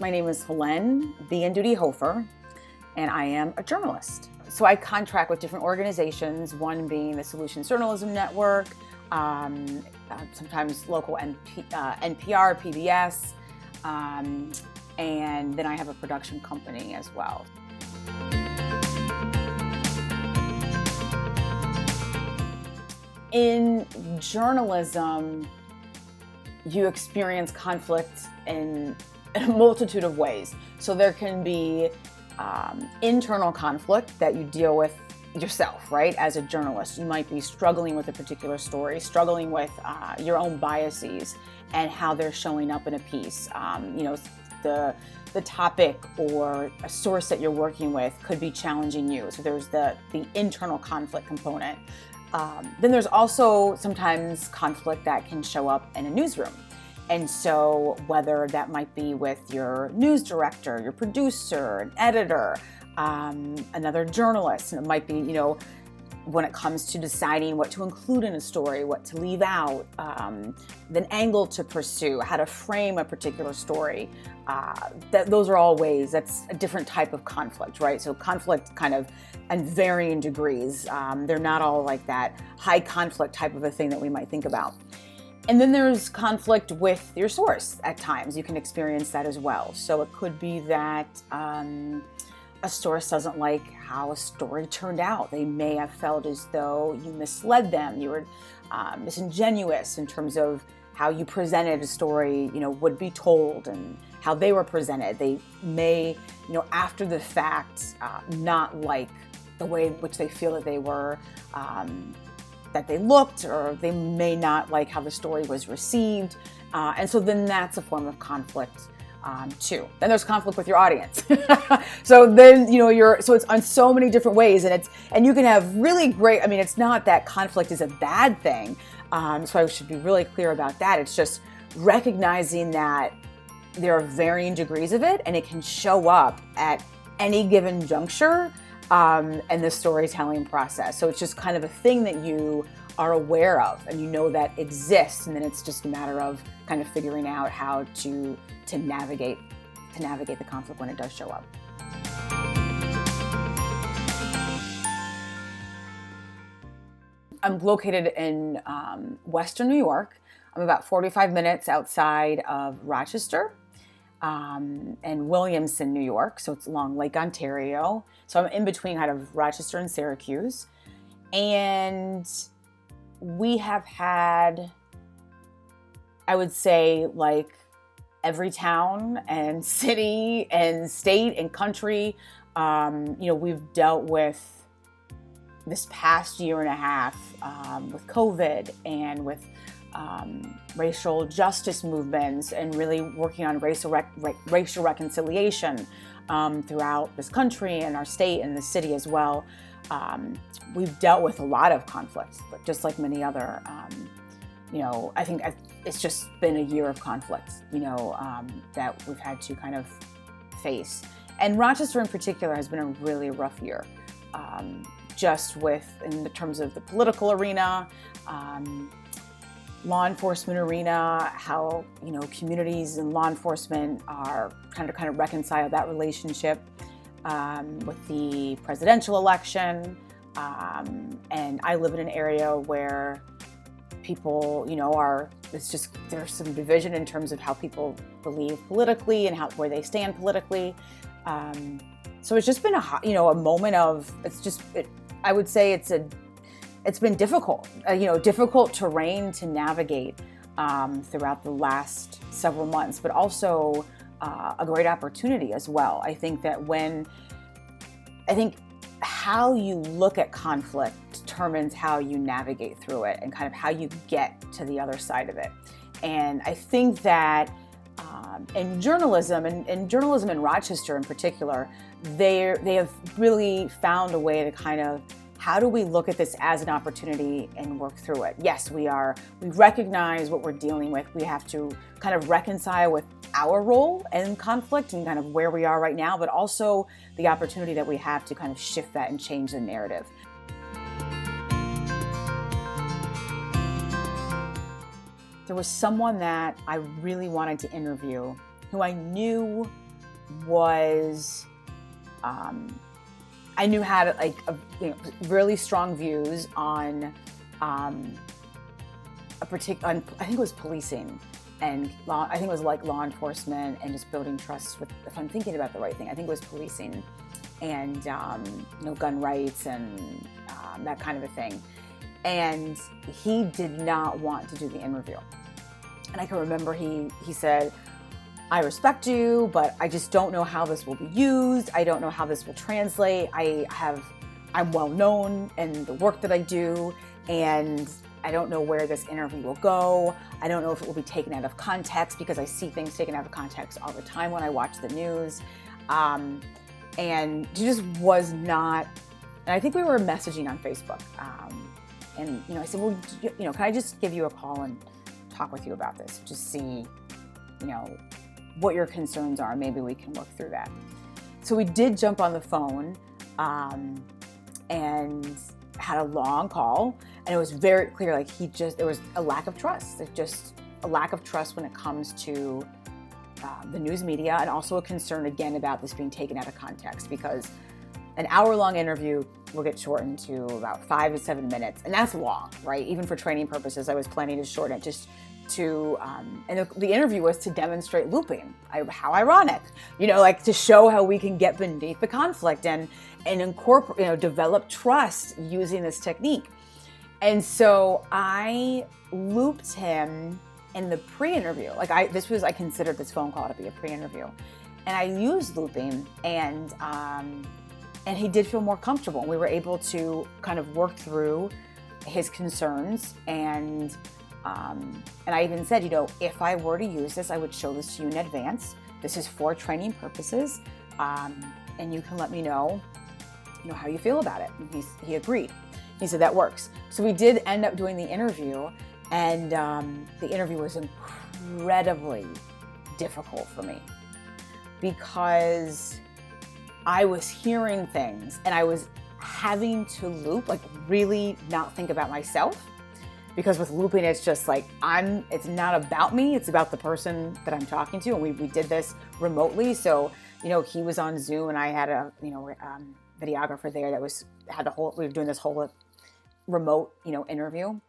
My name is Helen Biandudi Hofer, and I am a journalist. So I contract with different organizations, one being the Solutions Journalism Network, sometimes local NPR, PBS, and then I have a production company as well. In journalism, you experience conflict in a multitude of ways. So there can be internal conflict that you deal with yourself, right? As a journalist, you might be struggling with a particular story, struggling with your own biases and how they're showing up in a piece. The topic or a source that you're working with could be challenging you. So there's the internal conflict component. Then there's also sometimes conflict that can show up in a newsroom. And so whether that might be with your news director, your producer, an editor, another journalist, and it might be, when it comes to deciding what to include in a story, what to leave out, the angle to pursue, how to frame a particular story, those are all ways, that's a different type of conflict, right? So conflict kind of in varying degrees. They're not all like that high conflict type of a thing that we might think about. And then there's conflict with your source at times. You can experience that as well. So it could be that a source doesn't like how a story turned out. They may have felt as though you misled them. You were disingenuous in terms of how you presented a story, would be told and how they were presented. They may, after the fact, not like the way in which they feel that they were, that they looked, or they may not like how the story was received. And so then that's a form of conflict too. Then there's conflict with your audience. So then, so it's on so many different ways, and you can have really great, it's not that conflict is a bad thing. So I should be really clear about that. It's just recognizing that there are varying degrees of it, and it can show up at any given juncture in the storytelling process. So it's just kind of a thing that you are aware of and that exists, and then it's just a matter of kind of figuring out how to navigate the conflict when it does show up. I'm located in Western New York. I'm about 45 minutes outside of Rochester and Williamson, New York. So it's along Lake Ontario. So I'm in between kind of Rochester and Syracuse. And we have had, I would say, like every town and city and state and country, we've dealt with this past year and a half with COVID and with racial justice movements and really working on racial reconciliation throughout this country and our state and the city as well. We've dealt with a lot of conflict, but just like many other, I think it's just been a year of conflict, that we've had to kind of face. And Rochester in particular has been a really rough year, just in the terms of the political arena, law enforcement arena, how, communities and law enforcement are trying to kind of reconcile that relationship with the presidential election. And I live in an area where people, there's some division in terms of how people believe politically and where they stand politically. So it's just been a moment of, I would say it's been difficult, difficult terrain to navigate throughout the last several months, but also a great opportunity as well. I think how you look at conflict determines how you navigate through it and kind of how you get to the other side of it. And I think that in journalism, and journalism in Rochester in particular, they have really found a way to kind of, how do we look at this as an opportunity and work through it? Yes, we recognize what we're dealing with. We have to kind of reconcile with our role in conflict and kind of where we are right now, but also the opportunity that we have to kind of shift that and change the narrative. There was someone that I really wanted to interview who I knew was, I knew had like really strong views on a particular, I think it was policing and law, I think it was like law enforcement and just building trust with, if I'm thinking about the right thing, I think it was policing and gun rights and that kind of a thing. And he did not want to do the interview. And I can remember he said, I respect you, but I just don't know how this will be used. I don't know how this will translate. I'm well known in the work that I do, and I don't know where this interview will go. I don't know if it will be taken out of context, because I see things taken out of context all the time when I watch the news. And he just was not, and I think we were messaging on Facebook. And I said, well, can I just give you a call and talk with you about this? Just see, what your concerns are. Maybe we can work through that. So we did jump on the phone and had a long call, and it was very clear, like there was a lack of trust. There's just a lack of trust when it comes to the news media, and also a concern again about this being taken out of context, because an hour-long interview will get shortened to about 5 to 7 minutes, and that's long, right? Even for training purposes, I was planning to shorten it just to, and the interview was to demonstrate looping. How ironic, like to show how we can get beneath the conflict and incorporate, develop trust using this technique. And so I looped him in the pre-interview. I considered this phone call to be a pre-interview, and I used looping, and he did feel more comfortable. We were able to kind of work through his concerns, and I even said, if I were to use this, I would show this to you in advance. This is for training purposes, and you can let me know, how you feel about it. And he agreed. He said that works. So we did end up doing the interview, and the interview was incredibly difficult for me, because I was hearing things and I was having to loop, really not think about myself. Because with looping, it's just it's not about me, it's about the person that I'm talking to. And we did this remotely. So, he was on Zoom, and I had a, videographer there that we were doing this whole remote, interview.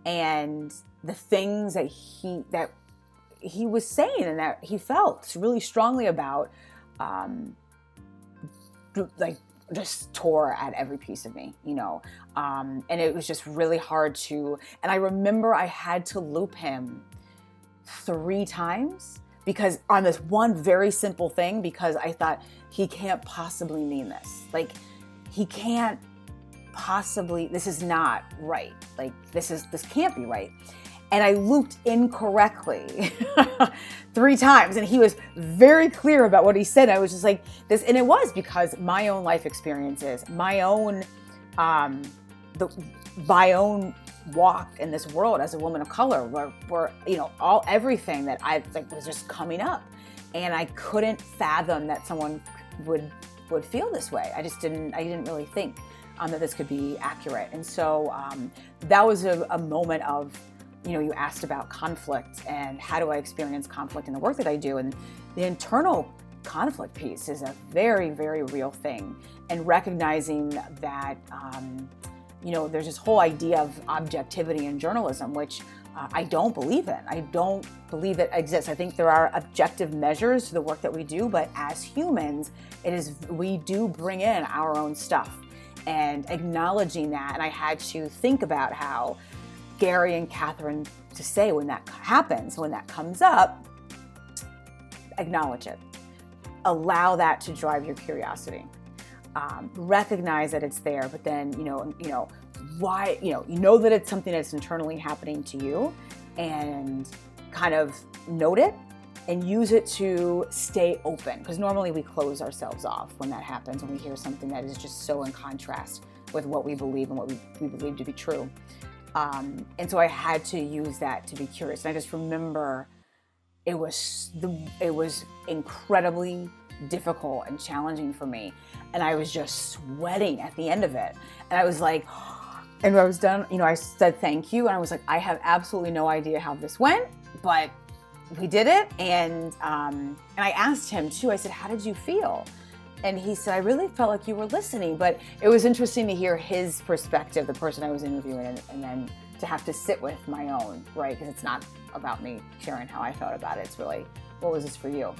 And the things that he was saying and that he felt really strongly about, just tore at every piece of me, and it was just really hard and I remember I had to loop him 3 times because on this one very simple thing, because I thought he can't possibly mean this. He can't possibly, this is not right. This can't be right. And I looped incorrectly 3 times, and he was very clear about what he said. I was just like this, and it was because my own life experiences, my own walk in this world as a woman of color, were everything that I was just coming up, and I couldn't fathom that someone would feel this way. I didn't really think that this could be accurate, and so that was a moment of. You asked about conflict and how do I experience conflict in the work that I do, and the internal conflict piece is a very, very real thing, and recognizing that there's this whole idea of objectivity in journalism, which I don't believe in. I don't believe it exists. I think there are objective measures to the work that we do, but as humans, we do bring in our own stuff, and acknowledging that. And I had to think about how Gary and Catherine to say when that happens, when that comes up, acknowledge it. Allow that to drive your curiosity. Recognize that it's there, but then why that it's something that's internally happening to you, and kind of note it and use it to stay open. Because normally we close ourselves off when that happens, when we hear something that is just so in contrast with what we believe and what we believe to be true. And so I had to use that to be curious. And I just remember it was incredibly difficult and challenging for me. And I was just sweating at the end of it. And I was like, and when I was done, I said thank you. And I was like, I have absolutely no idea how this went, but we did it, and I asked him too. I said, "How did you feel?" And he said, "I really felt like you were listening." But it was interesting to hear his perspective, the person I was interviewing, and then to have to sit with my own, right? Because it's not about me sharing how I felt about it. It's really, what was this for you?